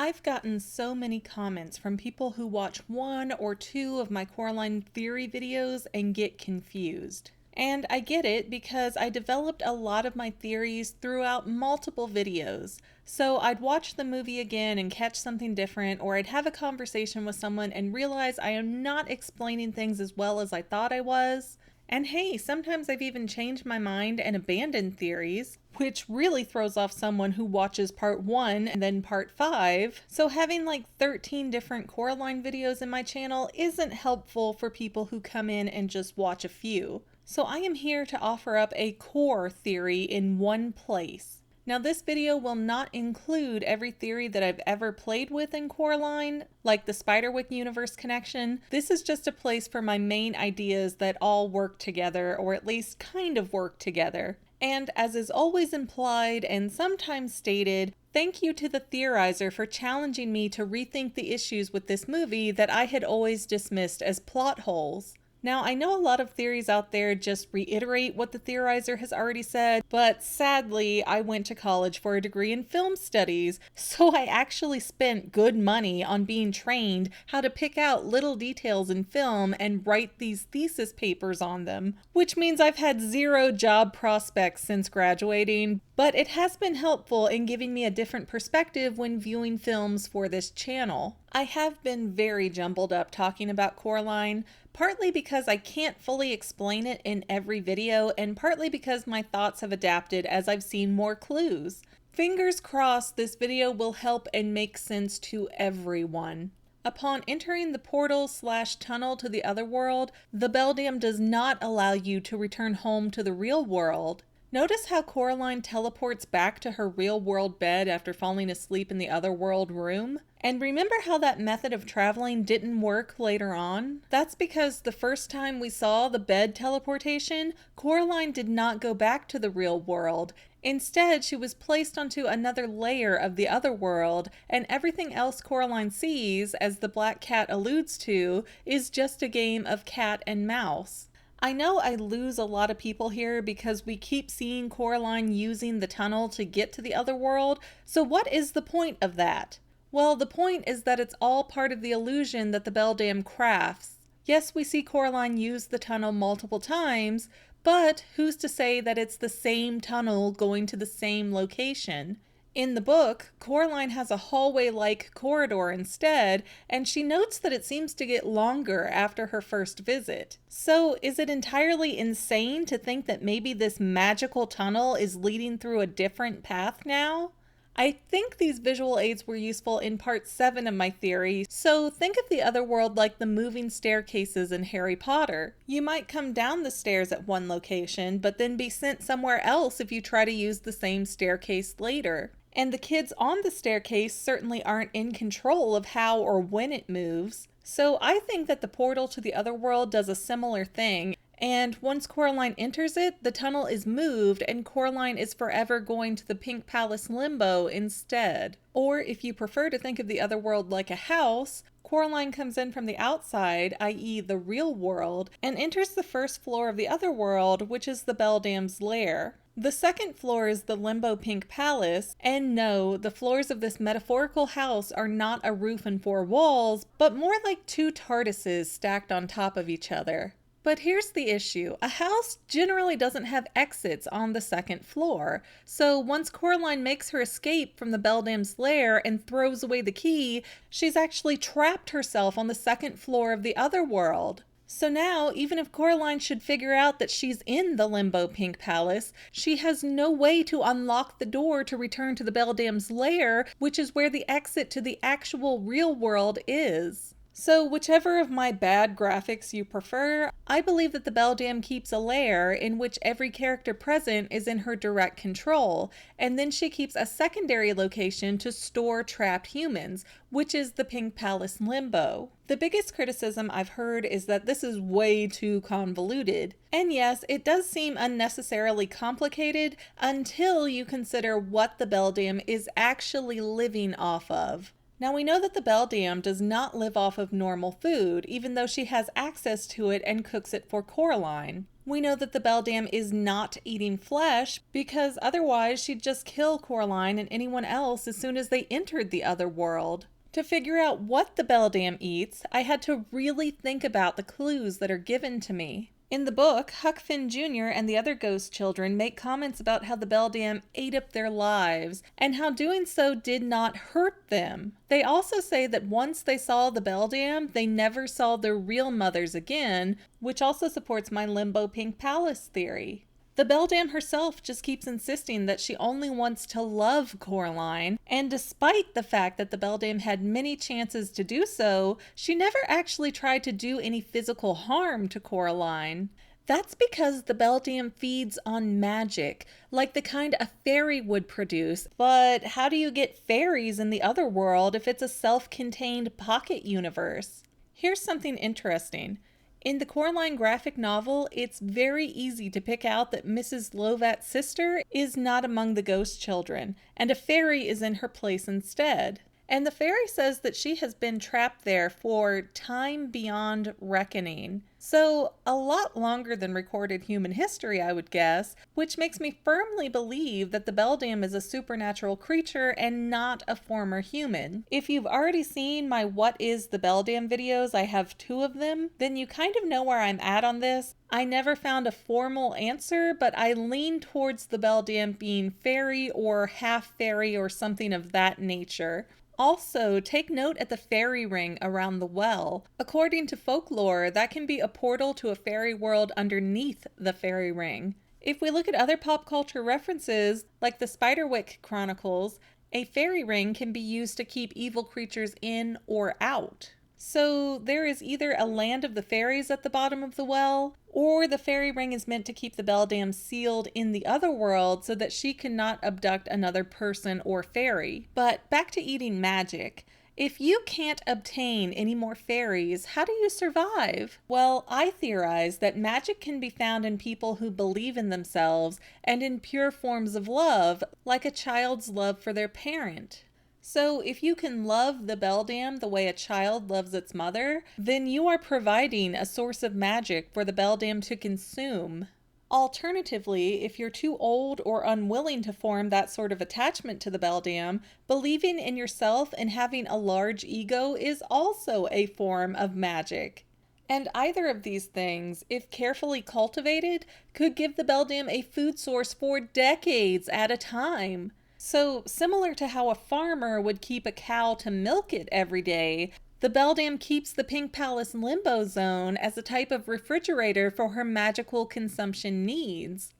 I've gotten so many comments from people who watch one or two of my Coraline Theory videos and get confused. And I get it because I developed a lot of my theories throughout multiple videos. So I'd watch the movie again and catch something different, or I'd have a conversation with someone and realize I am not explaining things as well as I thought I was. And hey, sometimes I've even changed my mind and abandoned theories, which really throws off someone who watches part 1 and then part 5. So having like 13 different Coraline videos in my channel isn't helpful for people who come in and just watch a few. So I am here to offer up a core theory in one place. Now this video will not include every theory that I've ever played with in Coraline, like the Spiderwick universe connection. This is just a place for my main ideas that all work together, or at least kind of work together. And as is always implied and sometimes stated, thank you to the theorizer for challenging me to rethink the issues with this movie that I had always dismissed as plot holes. Now, I know a lot of theories out there just reiterate what the theorizer has already said, but sadly, I went to college for a degree in film studies, so I actually spent good money on being trained how to pick out little details in film and write these thesis papers on them, which means I've had zero job prospects since graduating, but it has been helpful in giving me a different perspective when viewing films for this channel. I have been very jumbled up talking about Coraline, partly because I can't fully explain it in every video, and partly because my thoughts have adapted as I've seen more clues. Fingers crossed this video will help and make sense to everyone. Upon entering the portal/tunnel to the Otherworld, the beldam does not allow you to return home to the real world. Notice how Coraline teleports back to her real-world bed after falling asleep in the Otherworld room? And remember how that method of traveling didn't work later on? That's because the first time we saw the bed teleportation, Coraline did not go back to the real world. Instead, she was placed onto another layer of the Otherworld, and everything else Coraline sees, as the black cat alludes to, is just a game of cat and mouse. I know I lose a lot of people here because we keep seeing Coraline using the tunnel to get to the Otherworld, so what is the point of that? Well, the point is that it's all part of the illusion that the beldam crafts. Yes, we see Coraline use the tunnel multiple times, but who's to say that it's the same tunnel going to the same location? In the book, Coraline has a hallway-like corridor instead, and she notes that it seems to get longer after her first visit. So is it entirely insane to think that maybe this magical tunnel is leading through a different path now? I think these visual aids were useful in part 7 of my theory, so think of the Otherworld like the moving staircases in Harry Potter. You might come down the stairs at one location, but then be sent somewhere else if you try to use the same staircase later. And the kids on the staircase certainly aren't in control of how or when it moves. So I think that the portal to the Otherworld does a similar thing, and once Coraline enters it, the tunnel is moved and Coraline is forever going to the Pink Palace Limbo instead. Or if you prefer to think of the Otherworld like a house, Coraline comes in from the outside, i.e. the real world, and enters the first floor of the Otherworld, which is the beldam's lair. The second floor is the Limbo Pink Palace, and no, the floors of this metaphorical house are not a roof and 4 walls, but more like 2 TARDISes stacked on top of each other. But here's the issue. A house generally doesn't have exits on the second floor, so once Coraline makes her escape from the beldam's lair and throws away the key, she's actually trapped herself on the second floor of the Otherworld. So now, even if Coraline should figure out that she's in the Limbo Pink Palace, she has no way to unlock the door to return to the beldam's lair, which is where the exit to the actual real world is. So whichever of my bad graphics you prefer, I believe that the beldam keeps a lair in which every character present is in her direct control, and then she keeps a secondary location to store trapped humans, which is the Pink Palace Limbo. The biggest criticism I've heard is that this is way too convoluted. And yes, it does seem unnecessarily complicated until you consider what the beldam is actually living off of. Now we know that the beldam does not live off of normal food, even though she has access to it and cooks it for Coraline. We know that the beldam is not eating flesh because otherwise she'd just kill Coraline and anyone else as soon as they entered the other world. To figure out what the beldam eats, I had to really think about the clues that are given to me. In the book, Huck Finn Jr. and the other ghost children make comments about how the beldam ate up their lives and how doing so did not hurt them. They also say that once they saw the beldam, they never saw their real mothers again, which also supports my Limbo Pink Palace theory. The beldam herself just keeps insisting that she only wants to love Coraline, and despite the fact that the beldam had many chances to do so, she never actually tried to do any physical harm to Coraline. That's because the beldam feeds on magic, like the kind a fairy would produce. But how do you get fairies in the other world if it's a self-contained pocket universe? Here's something interesting. In the Coraline graphic novel, it's very easy to pick out that Mrs. Lovat's sister is not among the ghost children, and a fairy is in her place instead. And the fairy says that she has been trapped there for time beyond reckoning. So, a lot longer than recorded human history, I would guess, which makes me firmly believe that the beldam is a supernatural creature and not a former human. If you've already seen my What is the Beldam videos, I have 2 of them, then you kind of know where I'm at on this. I never found a formal answer, but I lean towards the beldam being fairy or half fairy or something of that nature. Also, take note at the fairy ring around the well. According to folklore, that can be a portal to a fairy world underneath the fairy ring. If we look at other pop culture references, like the Spiderwick Chronicles, a fairy ring can be used to keep evil creatures in or out. So there is either a land of the fairies at the bottom of the well, or the fairy ring is meant to keep the beldam sealed in the other world so that she cannot abduct another person or fairy. But back to eating magic. If you can't obtain any more fairies, how do you survive? Well, I theorize that magic can be found in people who believe in themselves and in pure forms of love, like a child's love for their parent. So if you can love the beldam the way a child loves its mother, then you are providing a source of magic for the beldam to consume. Alternatively, if you're too old or unwilling to form that sort of attachment to the beldam, believing in yourself and having a large ego is also a form of magic. And either of these things, if carefully cultivated, could give the beldam a food source for decades at a time. So, similar to how a farmer would keep a cow to milk it every day, the beldam keeps the Pink Palace limbo zone as a type of refrigerator for her magical consumption needs.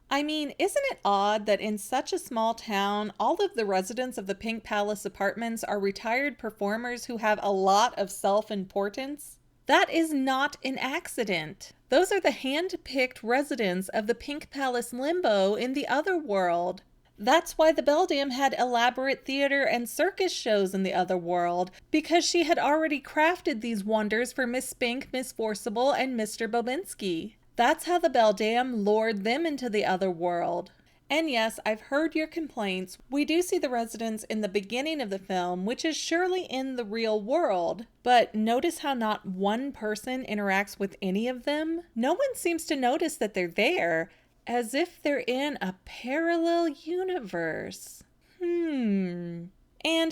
I mean, isn't it odd that in such a small town, all of the residents of the Pink Palace apartments are retired performers who have a lot of self-importance? That is not an accident. Those are the hand-picked residents of the Pink Palace limbo in the other world. That's why the beldam had elaborate theater and circus shows in the other world, because she had already crafted these wonders for Miss Spink, Miss Forcible, and Mr. Bobinski. That's how the beldam lured them into the other world. And yes, I've heard your complaints. We do see the residents in the beginning of the film, which is surely in the real world. But notice how not one person interacts with any of them? No one seems to notice that they're there. As if they're in a parallel universe. And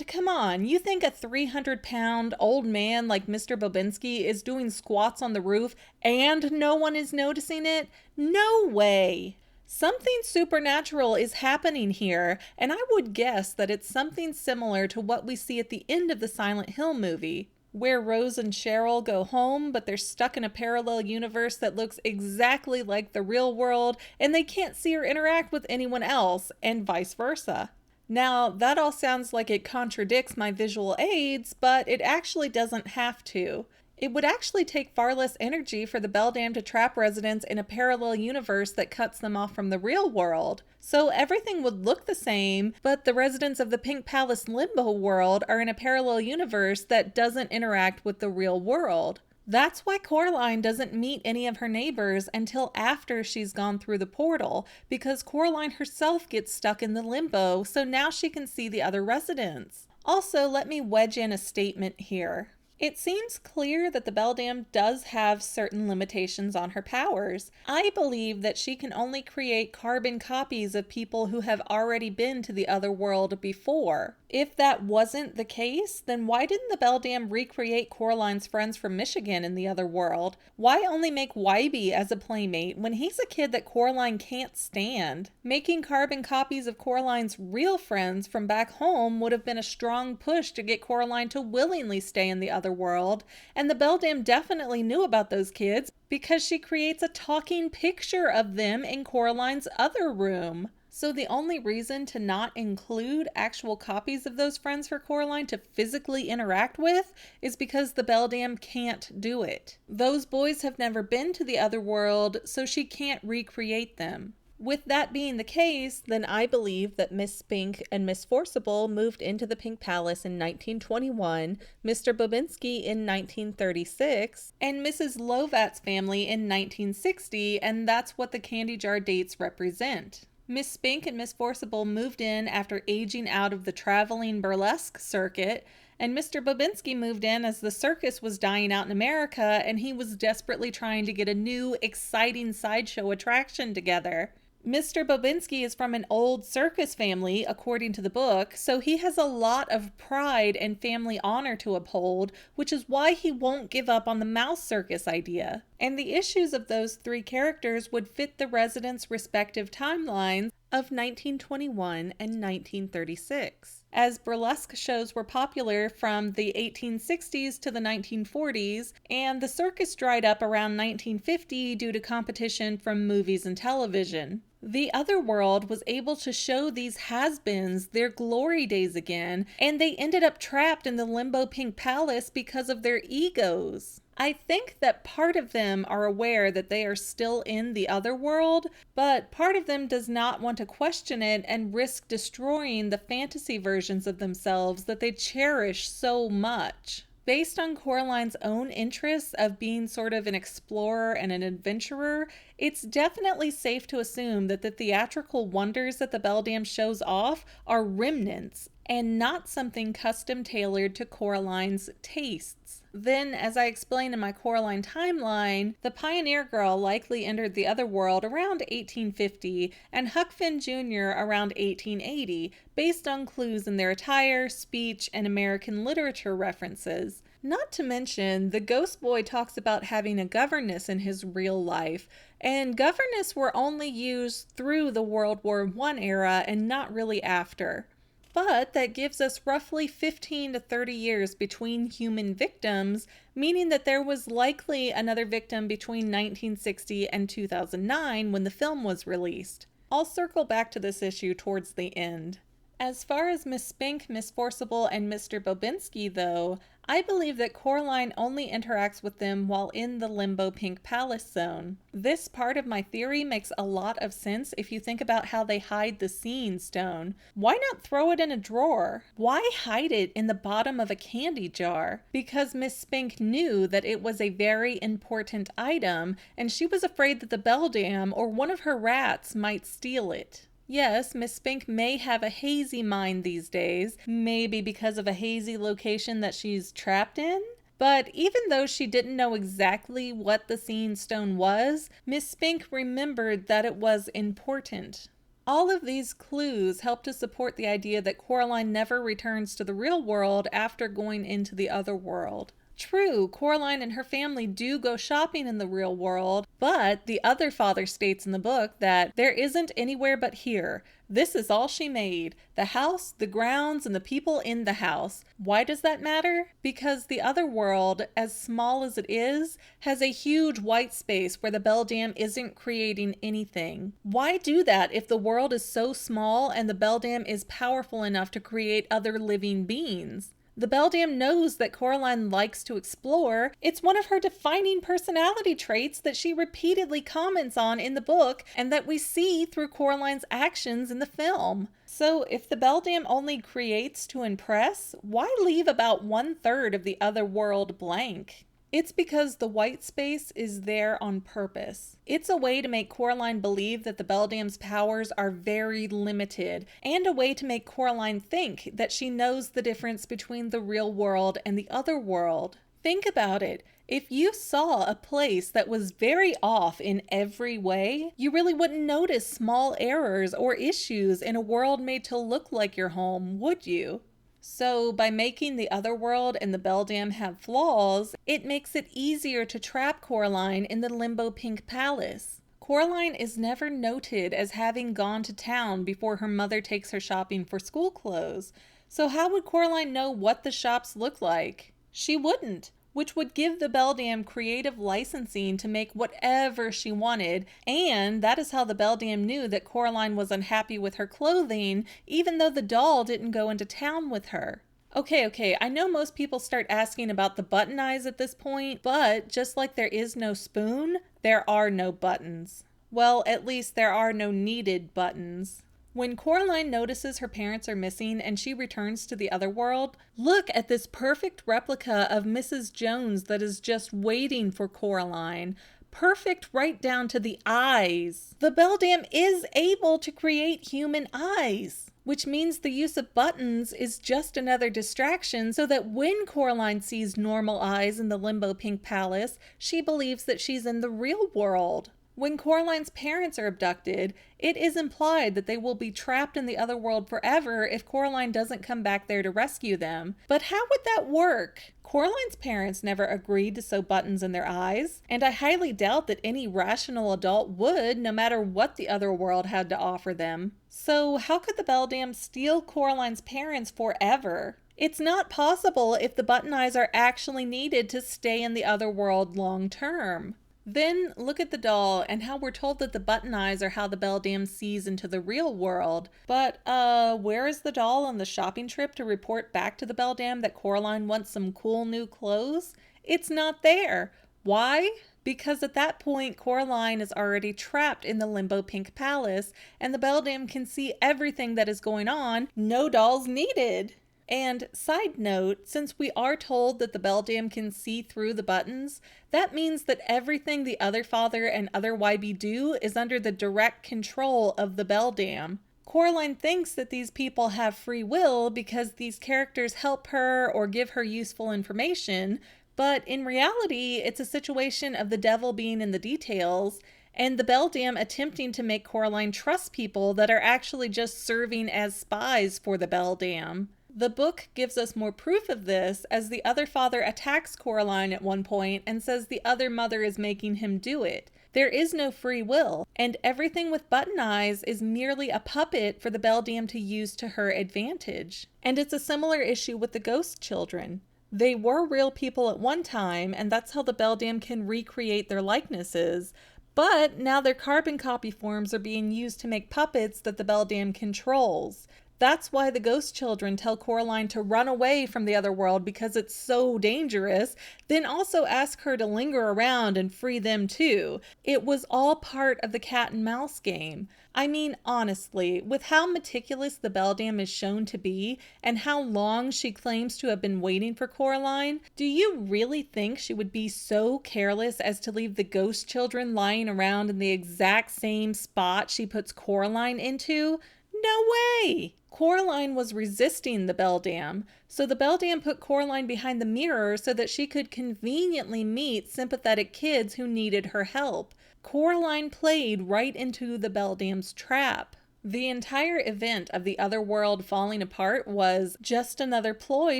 come on, you think a 300-pound old man like Mr. Bobinski is doing squats on the roof and no one is noticing it? No way! Something supernatural is happening here, and I would guess that it's something similar to what we see at the end of the Silent Hill movie, where Rose and Cheryl go home, but they're stuck in a parallel universe that looks exactly like the real world, and they can't see or interact with anyone else, and vice versa. Now, that all sounds like it contradicts my visual aids, but it actually doesn't have to. It would actually take far less energy for the beldam to trap residents in a parallel universe that cuts them off from the real world. So everything would look the same, but the residents of the Pink Palace limbo world are in a parallel universe that doesn't interact with the real world. That's why Coraline doesn't meet any of her neighbors until after she's gone through the portal, because Coraline herself gets stuck in the limbo, so now she can see the other residents. Also, let me wedge in a statement here. It seems clear that the beldam does have certain limitations on her powers. I believe that she can only create carbon copies of people who have already been to the other world before. If that wasn't the case, then why didn't the beldam recreate Coraline's friends from Michigan in the other world? Why only make Wybie as a playmate when he's a kid that Coraline can't stand? Making carbon copies of Coraline's real friends from back home would have been a strong push to get Coraline to willingly stay in the other world, and the beldam definitely knew about those kids because she creates a talking picture of them in Coraline's other room. So the only reason to not include actual copies of those friends for Coraline to physically interact with is because the beldam can't do it. Those boys have never been to the other world, so she can't recreate them. With that being the case, then I believe that Miss Spink and Miss Forcible moved into the Pink Palace in 1921, Mr. Bobinski in 1936, and Mrs. Lovat's family in 1960, and that's what the candy jar dates represent. Miss Spink and Miss Forcible moved in after aging out of the traveling burlesque circuit, and Mr. Bobinski moved in as the circus was dying out in America and he was desperately trying to get a new, exciting sideshow attraction together. Mr. Bobinski is from an old circus family, according to the book, so he has a lot of pride and family honor to uphold, which is why he won't give up on the mouse circus idea. And the issues of those three characters would fit the residents' respective timelines of 1921 and 1936. As burlesque shows were popular from the 1860s to the 1940s, and the circus dried up around 1950 due to competition from movies and television. The Otherworld was able to show these has-beens their glory days again, and they ended up trapped in the Limbo Pink Palace because of their egos. I think that part of them are aware that they are still in the Otherworld, but part of them does not want to question it and risk destroying the fantasy versions of themselves that they cherish so much. Based on Coraline's own interests of being sort of an explorer and an adventurer, it's definitely safe to assume that the theatrical wonders that the beldam shows off are remnants and not something custom tailored to Coraline's tastes. Then, as I explained in my Coraline timeline, the Pioneer Girl likely entered the Otherworld around 1850 and Huck Finn Jr. around 1880, based on clues in their attire, speech, and American literature references. Not to mention, the Ghost Boy talks about having a governess in his real life, and governess were only used through the World War I era and not really after. But that gives us roughly 15 to 30 years between human victims, meaning that there was likely another victim between 1960 and 2009 when the film was released. I'll circle back to this issue towards the end. As far as Miss Spink, Miss Forcible, and Mr. Bobinski, though, I believe that Coraline only interacts with them while in the Limbo Pink Palace zone. This part of my theory makes a lot of sense if you think about how they hide the Seeing Stone. Why not throw it in a drawer? Why hide it in the bottom of a candy jar? Because Miss Spink knew that it was a very important item, and she was afraid that the beldam or one of her rats might steal it. Yes, Miss Spink may have a hazy mind these days, maybe because of a hazy location that she's trapped in. But even though she didn't know exactly what the Seeing Stone was, Miss Spink remembered that it was important. All of these clues help to support the idea that Coraline never returns to the real world after going into the Otherworld. True, Coraline and her family do go shopping in the real world, but the other father states in the book that there isn't anywhere but here. This is all she made. The house, the grounds, and the people in the house. Why does that matter? Because the other world, as small as it is, has a huge white space where the beldam isn't creating anything. Why do that if the world is so small and the beldam is powerful enough to create other living beings? The beldam knows that Coraline likes to explore. It's one of her defining personality traits that she repeatedly comments on in the book and that we see through Coraline's actions in the film. So if the beldam only creates to impress, why leave about 1/3 of the other world blank? It's because the white space is there on purpose. It's a way to make Coraline believe that the beldam's powers are very limited, and a way to make Coraline think that she knows the difference between the real world and the other world. Think about it. If you saw a place that was very off in every way, you really wouldn't notice small errors or issues in a world made to look like your home, would you? So by making the Otherworld and the beldam have flaws, it makes it easier to trap Coraline in the Limbo Pink Palace. Coraline is never noted as having gone to town before her mother takes her shopping for school clothes. So how would Coraline know what the shops look like? She wouldn't, which would give the beldam creative licensing to make whatever she wanted, and that is how the beldam knew that Coraline was unhappy with her clothing, even though the doll didn't go into town with her. Okay, I know most people start asking about the button eyes at this point, but just like there is no spoon, there are no buttons. Well, at least there are no needed buttons. When Coraline notices her parents are missing and she returns to the Otherworld, look at this perfect replica of Mrs. Jones that is just waiting for Coraline. Perfect right down to the eyes. The beldam is able to create human eyes, which means the use of buttons is just another distraction so that when Coraline sees normal eyes in the Limbo Pink Palace, she believes that she's in the real world. When Coraline's parents are abducted, it is implied that they will be trapped in the Otherworld forever if Coraline doesn't come back there to rescue them. But how would that work? Coraline's parents never agreed to sew buttons in their eyes, and I highly doubt that any rational adult would, no matter what the Otherworld had to offer them. So how could the beldam steal Coraline's parents forever? It's not possible if the button eyes are actually needed to stay in the Otherworld long term. Then look at the doll and how we're told that the button eyes are how the beldam sees into the real world. But where is the doll on the shopping trip to report back to the beldam that Coraline wants some cool new clothes? It's not there. Why? Because at that point Coraline is already trapped in the Limbo Pink Palace and the beldam can see everything that is going on. No dolls needed. And side note, since we are told that the beldam can see through the buttons, that means that everything the other father and other YB do is under the direct control of the beldam. Coraline thinks that these people have free will because these characters help her or give her useful information, but in reality, it's a situation of the devil being in the details, and the beldam attempting to make Coraline trust people that are actually just serving as spies for the beldam. The book gives us more proof of this as the other father attacks Coraline at one point and says the other mother is making him do it. There is no free will, and everything with button eyes is merely a puppet for the beldam to use to her advantage. And it's a similar issue with the ghost children. They were real people at one time, and that's how the beldam can recreate their likenesses, but now their carbon copy forms are being used to make puppets that the beldam controls. That's why the ghost children tell Coraline to run away from the Otherworld because it's so dangerous, then also ask her to linger around and free them too. It was all part of the cat and mouse game. I mean, honestly, with how meticulous the beldam is shown to be and how long she claims to have been waiting for Coraline, do you really think she would be so careless as to leave the ghost children lying around in the exact same spot she puts Coraline into? No way! Coraline was resisting the beldam, so the beldam put Coraline behind the mirror so that she could conveniently meet sympathetic kids who needed her help. Coraline played right into the beldam's trap. The entire event of the Otherworld falling apart was just another ploy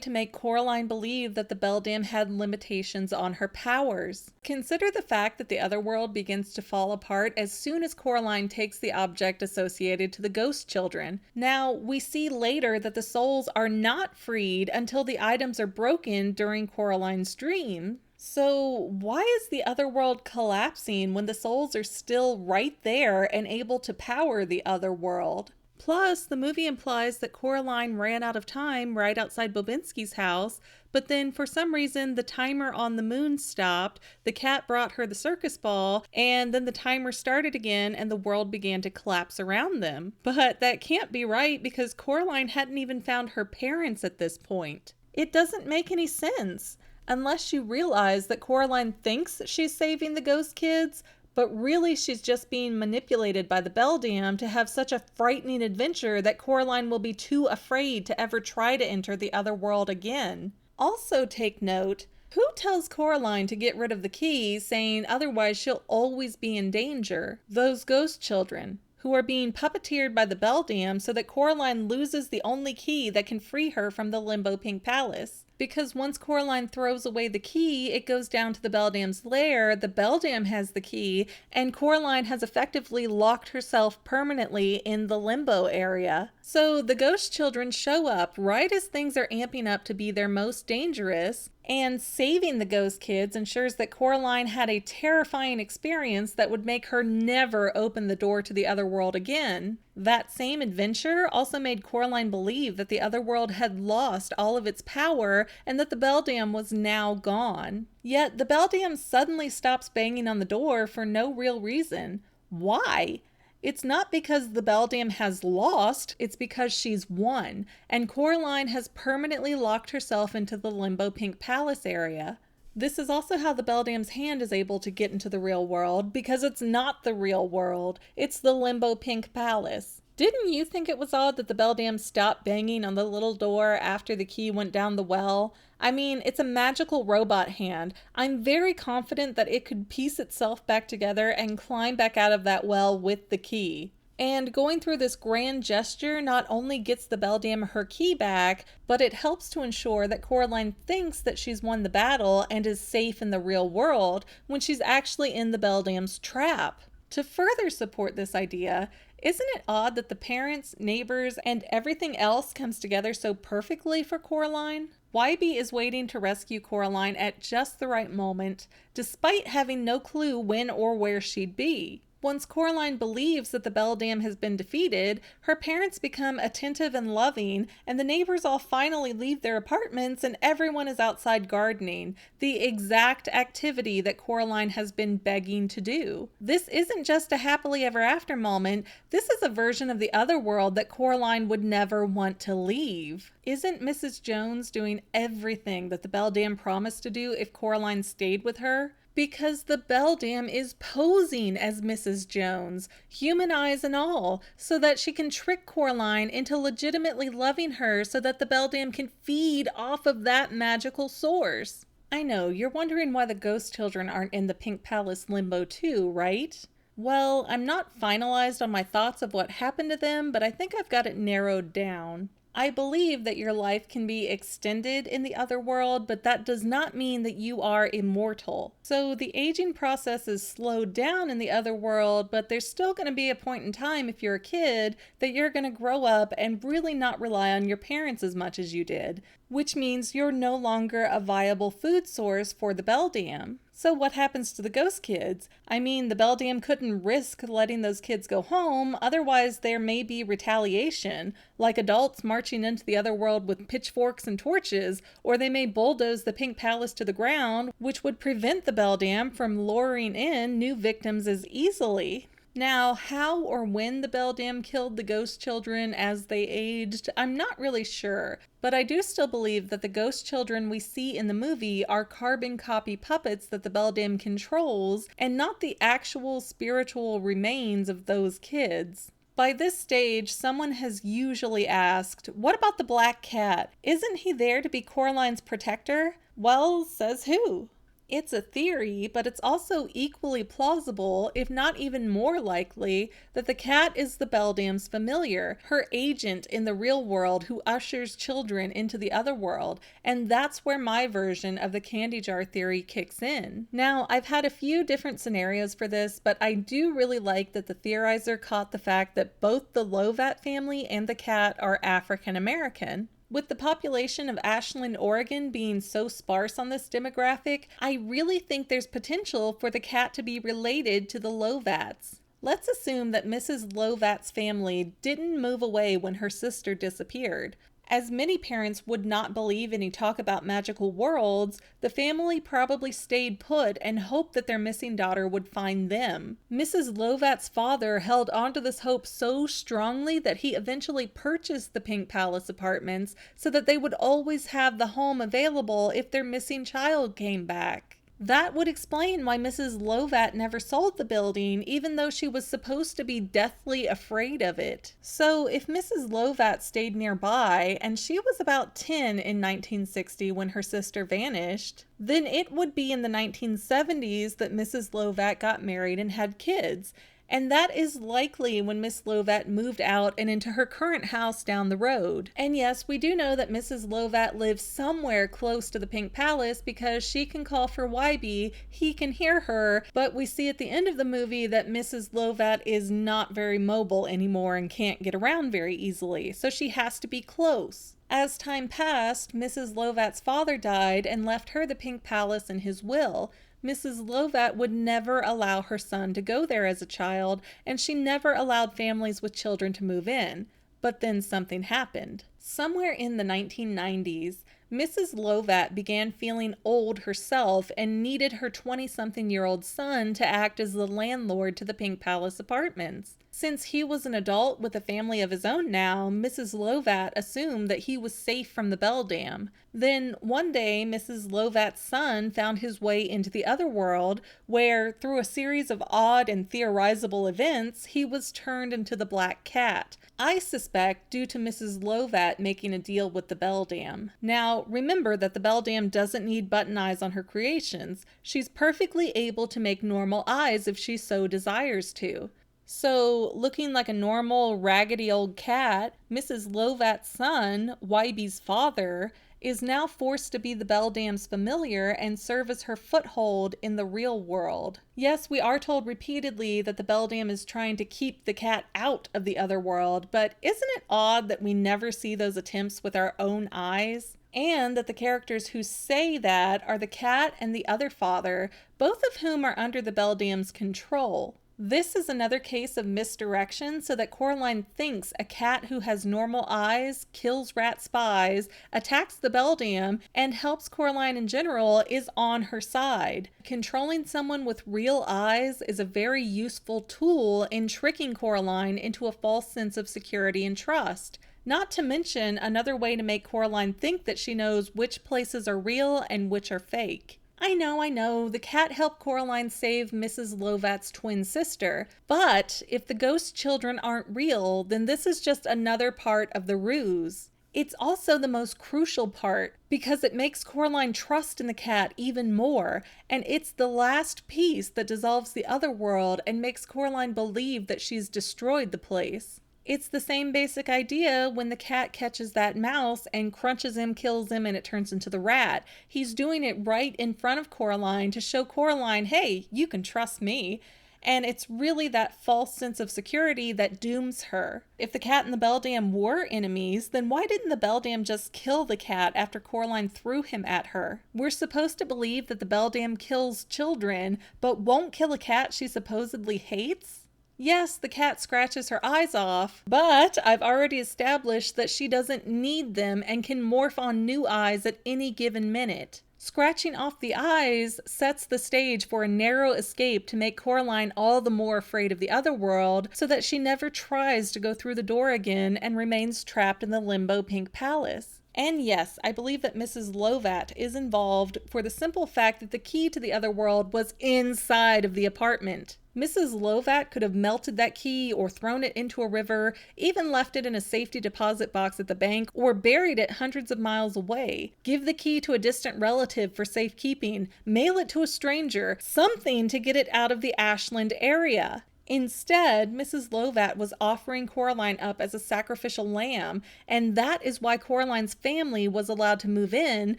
to make Coraline believe that the beldam had limitations on her powers. Consider the fact that the Otherworld begins to fall apart as soon as Coraline takes the object associated to the ghost children. Now, we see later that the souls are not freed until the items are broken during Coraline's dream. So why is the Otherworld collapsing when the souls are still right there and able to power the Otherworld? Plus, the movie implies that Coraline ran out of time right outside Bobinsky's house, but then for some reason the timer on the moon stopped, the cat brought her the circus ball, and then the timer started again and the world began to collapse around them. But that can't be right because Coraline hadn't even found her parents at this point. It doesn't make any sense. unless you realize that Coraline thinks she's saving the ghost kids, but really she's just being manipulated by the beldam to have such a frightening adventure that Coraline will be too afraid to ever try to enter the other world again. Also take note, who tells Coraline to get rid of the key, saying otherwise she'll always be in danger? Those ghost children, who are being puppeteered by the beldam so that Coraline loses the only key that can free her from the Limbo Pink Palace. Because once Coraline throws away the key, it goes down to the beldam's lair, the beldam has the key, and Coraline has effectively locked herself permanently in the limbo area. So the ghost children show up right as things are amping up to be their most dangerous, and saving the ghost kids ensures that Coraline had a terrifying experience that would make her never open the door to the other world again. That same adventure also made Coraline believe that the other world had lost all of its power and that the beldam was now gone. Yet the beldam suddenly stops banging on the door for no real reason. Why? It's not because the beldam has lost, it's because she's won, and Coraline has permanently locked herself into the Limbo Pink Palace area. This is also how the beldam's hand is able to get into the real world, because it's not the real world, it's the Limbo Pink Palace. Didn't you think it was odd that the beldam stopped banging on the little door after the key went down the well? I mean, it's a magical robot hand. I'm very confident that it could piece itself back together and climb back out of that well with the key. And going through this grand gesture not only gets the beldam her key back, but it helps to ensure that Coraline thinks that she's won the battle and is safe in the real world when she's actually in the beldam's trap. To further support this idea, isn't it odd that the parents, neighbors, and everything else comes together so perfectly for Coraline? Wybie is waiting to rescue Coraline at just the right moment, despite having no clue when or where she'd be. Once Coraline believes that the beldam has been defeated, her parents become attentive and loving, and the neighbors all finally leave their apartments and everyone is outside gardening, the exact activity that Coraline has been begging to do. This isn't just a happily ever after moment, this is a version of the other world that Coraline would never want to leave. Isn't Mrs. Jones doing everything that the beldam promised to do if Coraline stayed with her? Because the beldam is posing as Mrs. Jones, human eyes and all, so that she can trick Coraline into legitimately loving her so that the beldam can feed off of that magical source. I know, you're wondering why the ghost children aren't in the Pink Palace limbo too, right? Well, I'm not finalized on my thoughts of what happened to them, but I think I've got it narrowed down. I believe that your life can be extended in the other world, but that does not mean that you are immortal. So the aging process is slowed down in the other world, but there's still going to be a point in time if you're a kid that you're going to grow up and really not rely on your parents as much as you did, which means you're no longer a viable food source for the beldam. So what happens to the ghost kids? I mean, the beldam couldn't risk letting those kids go home, otherwise there may be retaliation, like adults marching into the other world with pitchforks and torches, or they may bulldoze the Pink Palace to the ground, which would prevent the beldam from luring in new victims as easily. Now, how or when the beldam killed the ghost children as they aged, I'm not really sure, but I do still believe that the ghost children we see in the movie are carbon copy puppets that the beldam controls, and not the actual spiritual remains of those kids. By this stage, someone has usually asked, what about the black cat? Isn't he there to be Coraline's protector? Well, says who? It's a theory, but it's also equally plausible, if not even more likely, that the cat is the beldam's familiar, her agent in the real world who ushers children into the other world, and that's where my version of the candy jar theory kicks in. Now, I've had a few different scenarios for this, but I do really like that the theorizer caught the fact that both the Lovat family and the cat are African American. With the population of Ashland, Oregon being so sparse on this demographic, I really think there's potential for the cat to be related to the Lovats. Let's assume that Mrs. Lovat's family didn't move away when her sister disappeared. As many parents would not believe any talk about magical worlds, the family probably stayed put and hoped that their missing daughter would find them. Mrs. Lovat's father held onto this hope so strongly that he eventually purchased the Pink Palace apartments so that they would always have the home available if their missing child came back. That would explain why Mrs. Lovat never sold the building, even though she was supposed to be deathly afraid of it. So if Mrs. Lovat stayed nearby, and she was about 10 in 1960 when her sister vanished, then it would be in the 1970s that Mrs. Lovat got married and had kids. And that is likely when Miss Lovat moved out and into her current house down the road. And yes, we do know that Mrs. Lovat lives somewhere close to the Pink Palace because she can call for Wybie, he can hear her, but we see at the end of the movie that Mrs. Lovat is not very mobile anymore and can't get around very easily, so she has to be close. As time passed, Mrs. Lovat's father died and left her the Pink Palace in his will. Mrs. Lovat would never allow her son to go there as a child, and she never allowed families with children to move in. But then something happened. Somewhere in the 1990s, Mrs. Lovat began feeling old herself and needed her 20-something-year-old son to act as the landlord to the Pink Palace apartments. Since he was an adult with a family of his own now, Mrs. Lovat assumed that he was safe from the beldam. Then one day, Mrs. Lovat's son found his way into the Otherworld, where, through a series of odd and theorizable events, he was turned into the Black Cat. I suspect due to Mrs. Lovat making a deal with the beldam. Now, remember that the beldam doesn't need button eyes on her creations. She's perfectly able to make normal eyes if she so desires to. So, looking like a normal, raggedy old cat, Mrs. Lovat's son, Wybie's father, is now forced to be the beldam's familiar and serve as her foothold in the real world. Yes, we are told repeatedly that the beldam is trying to keep the cat out of the other world, but isn't it odd that we never see those attempts with our own eyes? And that the characters who say that are the cat and the other father, both of whom are under the beldam's control. This is another case of misdirection so that Coraline thinks a cat who has normal eyes, kills rat spies, attacks the beldam, and helps Coraline in general is on her side. Controlling someone with real eyes is a very useful tool in tricking Coraline into a false sense of security and trust. Not to mention another way to make Coraline think that she knows which places are real and which are fake. I know, the cat helped Coraline save Mrs. Lovat's twin sister, but if the ghost children aren't real, then this is just another part of the ruse. It's also the most crucial part because it makes Coraline trust in the cat even more, and it's the last piece that dissolves the other world and makes Coraline believe that she's destroyed the place. It's the same basic idea when the cat catches that mouse and crunches him, kills him, and it turns into the rat. He's doing it right in front of Coraline to show Coraline, hey, you can trust me. And it's really that false sense of security that dooms her. If the cat and the beldam were enemies, then why didn't the beldam just kill the cat after Coraline threw him at her? We're supposed to believe that the beldam kills children, but won't kill a cat she supposedly hates? Yes, the cat scratches her eyes off, but I've already established that she doesn't need them and can morph on new eyes at any given minute. Scratching off the eyes sets the stage for a narrow escape to make Coraline all the more afraid of the other world so that she never tries to go through the door again and remains trapped in the limbo Pink Palace. And yes, I believe that Mrs. Lovat is involved for the simple fact that the key to the other world was inside of the apartment. Mrs. Lovat could have melted that key or thrown it into a river, even left it in a safety deposit box at the bank, or buried it hundreds of miles away. Give the key to a distant relative for safekeeping, mail it to a stranger, something to get it out of the Ashland area. Instead, Mrs. Lovat was offering Coraline up as a sacrificial lamb, and that is why Coraline's family was allowed to move in,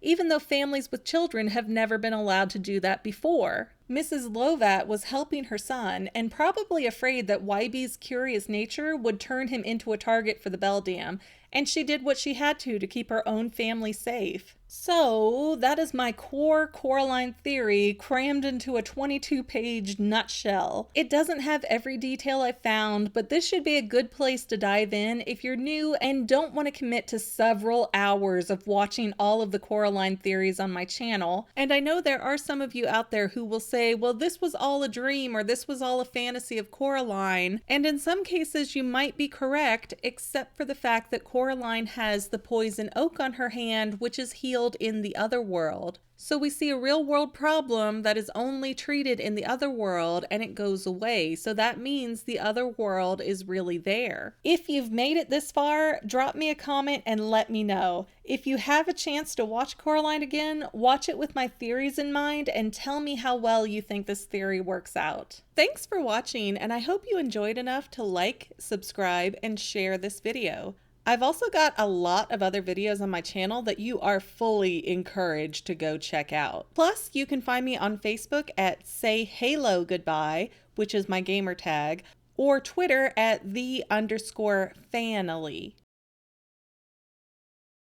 even though families with children have never been allowed to do that before. Mrs. Lovat was helping her son, and probably afraid that Wybie's curious nature would turn him into a target for the beldam, and she did what she had to keep her own family safe. So, that is my core Coraline theory crammed into a 22-page nutshell. It doesn't have every detail I found, but this should be a good place to dive in if you're new and don't want to commit to several hours of watching all of the Coraline theories on my channel. And I know there are some of you out there who will say, well, this was all a dream or this was all a fantasy of Coraline. And in some cases, you might be correct, except for the fact that Coraline has the poison oak on her hand, which is healed in the Otherworld. So we see a real world problem that is only treated in the Otherworld and it goes away. So that means the Otherworld is really there. If you've made it this far, drop me a comment and let me know. If you have a chance to watch Coraline again, watch it with my theories in mind and tell me how well you think this theory works out. Thanks for watching, and I hope you enjoyed enough to like, subscribe, and share this video. I've also got a lot of other videos on my channel that you are fully encouraged to go check out. Plus, you can find me on Facebook at Say Halo Goodbye, which is my gamer tag, or Twitter at _Fanily.